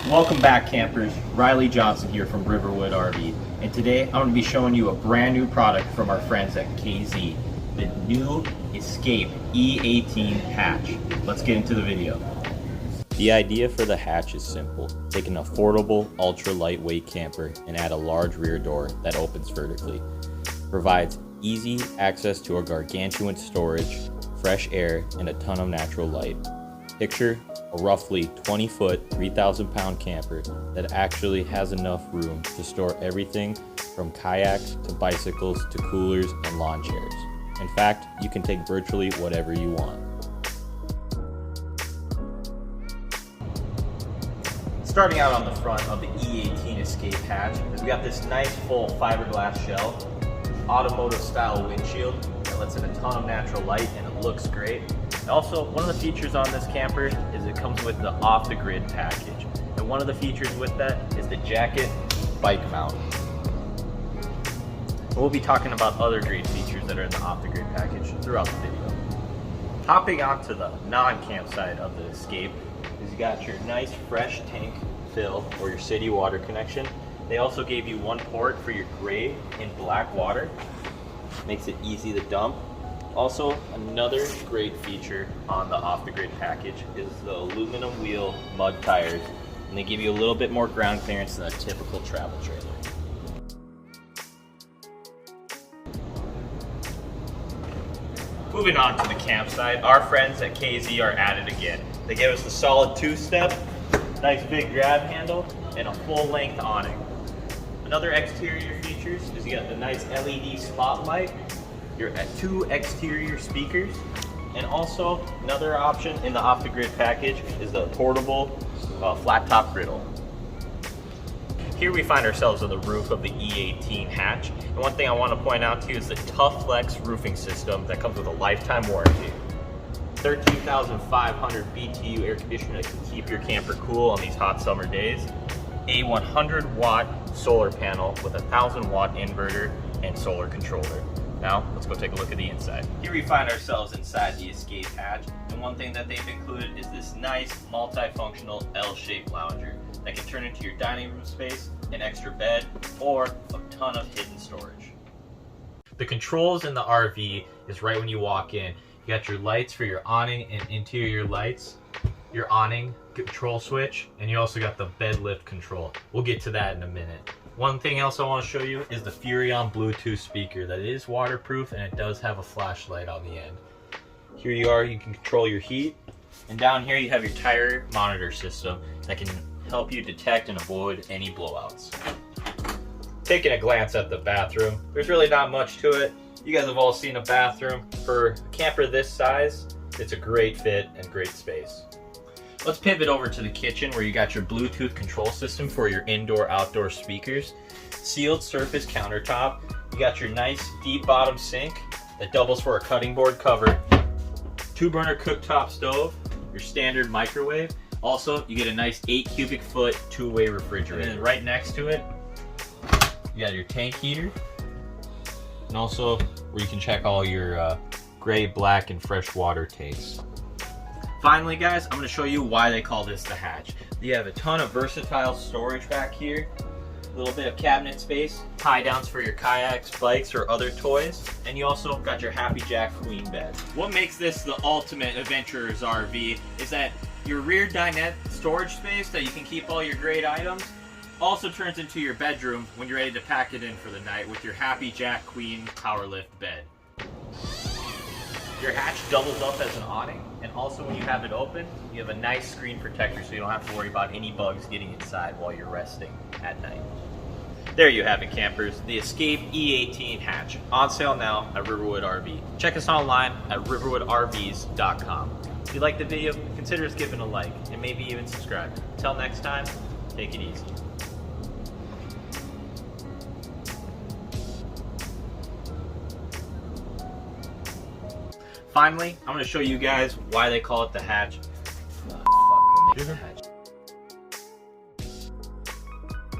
Welcome back, campers. Riley Johnson here from Riverwood RV, and today I'm going to be showing you a brand new product from our friends at KZ, the new Escape E18 hatch. Let's get into the video. The idea for the hatch is simple. Take an affordable, ultra lightweight camper and add a large rear door that opens vertically. Provides easy access to a gargantuan storage, fresh air, and a ton of natural light. Picture a roughly 20-foot, 3,000-pound camper that actually has enough room to store everything from kayaks to bicycles to coolers and lawn chairs. In fact, you can take virtually whatever you want. Starting out on the front of the E18 Escape hatch, we got this nice full fiberglass shell, automotive style windshield that lets in a ton of natural light and it looks great. Also, one of the features on this camper is it comes with the off-the-grid package. And one of the features with that is the jacket bike mount. We'll be talking about other great features that are in the off-the-grid package throughout the video. Hopping onto the non-camp side of the Escape is you got your nice fresh tank fill or your city water connection. They also gave you one port for your gray and black water. Makes it easy to dump. Also, another great feature on the off-the-grid package is the aluminum wheel mud tires, and they give you a little bit more ground clearance than a typical travel trailer. Moving on to the campsite, our friends at KZ are at it again. They gave us the solid 2-step, nice big grab handle, and a full-length awning. Another exterior features is you got the nice LED spotlight. You're at 2 exterior speakers, and also another option in the off-the-grid package is the portable flat top griddle. Here we find ourselves on the roof of the E18 hatch, and one thing I want to point out to you is the Tough Flex roofing system that comes with a lifetime warranty. 13,500 BTU air conditioner that can keep your camper cool on these hot summer days. A 100-watt solar panel with a 1,000-watt inverter and solar controller. Now, let's go take a look at the inside. Here we find ourselves inside the Escape hatch, and one thing that they've included is this nice multifunctional L-shaped lounger that can turn into your dining room space, an extra bed, or a ton of hidden storage. The controls in the RV is right when you walk in. You got your lights for your awning and interior lights, your awning control switch, and you also got the bed lift control. We'll get to that in a minute. One thing else I want to show you is the Furion Bluetooth speaker that is waterproof and it does have a flashlight on the end. Here you are, you can control your heat, and down here you have your tire monitor system that can help you detect and avoid any blowouts. Taking a glance at the bathroom, there's really not much to it. You guys have all seen a bathroom. For a camper this size, it's a great fit and great space. Let's pivot over to the kitchen where you got your Bluetooth control system for your indoor-outdoor speakers, sealed surface countertop, you got your nice deep bottom sink that doubles for a cutting board cover, 2-burner cooktop stove, your standard microwave. Also, you get a nice 8 cubic foot 2-way refrigerator. And right next to it, you got your tank heater, and also where you can check all your gray, black, and fresh water tanks. Finally, guys, I'm going to show you why they call this the hatch. You have a ton of versatile storage back here, a little bit of cabinet space, tie downs for your kayaks, bikes, or other toys, and you also got your Happy Jack queen bed. What makes this the ultimate adventurer's RV is that your rear dinette storage space that you can keep all your great items also turns into your bedroom when you're ready to pack it in for the night with your Happy Jack queen power lift bed. Your hatch doubles up as an awning, and also when you have it open, you have a nice screen protector so you don't have to worry about any bugs getting inside while you're resting at night. There you have it, campers, the Escape E18 hatch, on sale now at Riverwood RV. Check us online at riverwoodrvs.com. If you liked the video, consider us giving a like, and maybe even subscribe. Until next time, take it easy. Finally, I'm going to show you guys why they call it the hatch.